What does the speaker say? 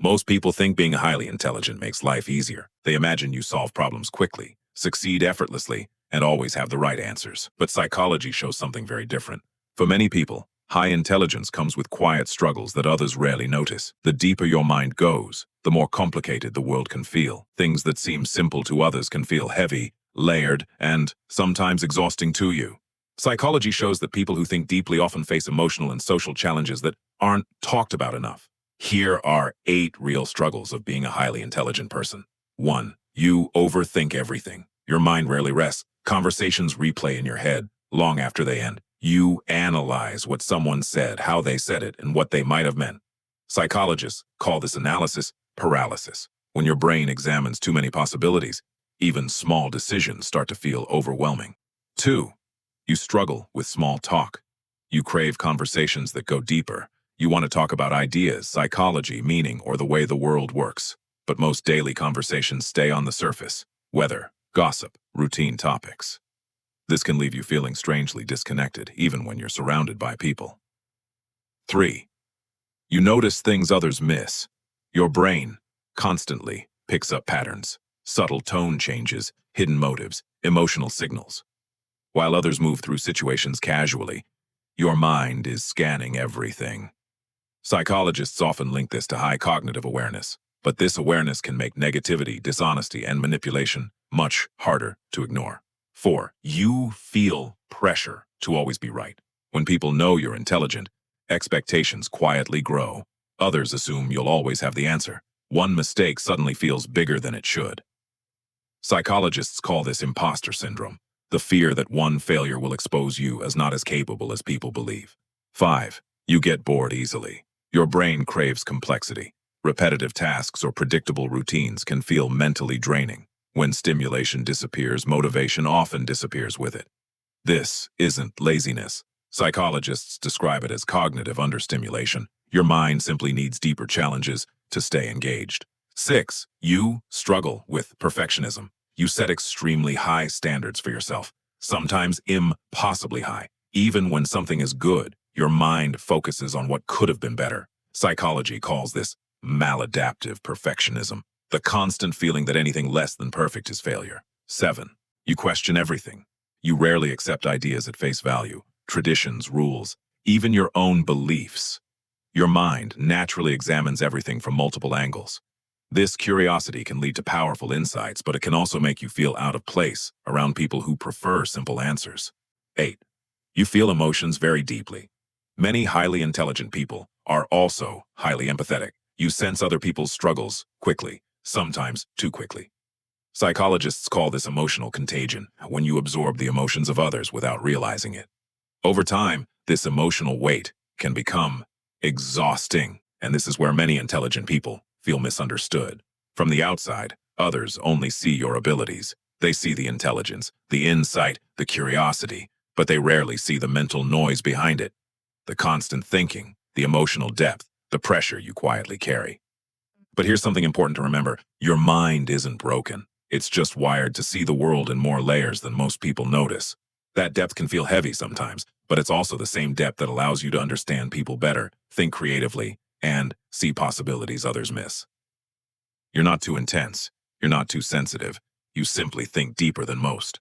Most people think being highly intelligent makes life easier. They imagine you solve problems quickly, succeed effortlessly, and always have the right answers. But psychology shows something very different. For many people, high intelligence comes with quiet struggles that others rarely notice. The deeper your mind goes, the more complicated the world can feel. Things that seem simple to others can feel heavy, layered, and sometimes exhausting to you. Psychology shows that people who think deeply often face emotional and social challenges that aren't talked about enough. Here are 8 real struggles of being a highly intelligent person. 1. You overthink everything. Your mind rarely rests. Conversations replay in your head long after they end. You analyze what someone said, how they said it, and what they might have meant. Psychologists call this analysis paralysis. When your brain examines too many possibilities, even small decisions start to feel overwhelming. 2. You struggle with small talk. You crave conversations that go deeper. You want to talk about ideas, psychology, meaning, or the way the world works. But most daily conversations stay on the surface. Weather, gossip, routine topics. This can leave you feeling strangely disconnected, even when you're surrounded by people. 3. You notice things others miss. Your brain constantly picks up patterns, subtle tone changes, hidden motives, emotional signals. While others move through situations casually, your mind is scanning everything. Psychologists often link this to high cognitive awareness, but this awareness can make negativity, dishonesty, and manipulation much harder to ignore. 4. You feel pressure to always be right. When people know you're intelligent, expectations quietly grow. Others assume you'll always have the answer. One mistake suddenly feels bigger than it should. Psychologists call this impostor syndrome, the fear that one failure will expose you as not as capable as people believe. 5. You get bored easily. Your brain craves complexity. Repetitive tasks or predictable routines can feel mentally draining. When stimulation disappears, motivation often disappears with it. This isn't laziness. Psychologists describe it as cognitive understimulation. Your mind simply needs deeper challenges to stay engaged. 6. You struggle with perfectionism. You set extremely high standards for yourself, sometimes impossibly high. Even when something is good, your mind focuses on what could have been better. Psychology calls this maladaptive perfectionism, the constant feeling that anything less than perfect is failure. 7. You question everything. You rarely accept ideas at face value, traditions, rules, even your own beliefs. Your mind naturally examines everything from multiple angles. This curiosity can lead to powerful insights, but it can also make you feel out of place around people who prefer simple answers. 8. You feel emotions very deeply. Many highly intelligent people are also highly empathetic. You sense other people's struggles quickly, sometimes too quickly. Psychologists call this emotional contagion, when you absorb the emotions of others without realizing it. Over time, this emotional weight can become exhausting, and this is where many intelligent people feel misunderstood. From the outside, others only see your abilities. They see the intelligence, the insight, the curiosity, but they rarely see the mental noise behind it. The constant thinking, the emotional depth, the pressure you quietly carry. But here's something important to remember. Your mind isn't broken. It's just wired to see the world in more layers than most people notice. That depth can feel heavy sometimes, but it's also the same depth that allows you to understand people better, think creatively, and see possibilities others miss. You're not too intense. You're not too sensitive. You simply think deeper than most.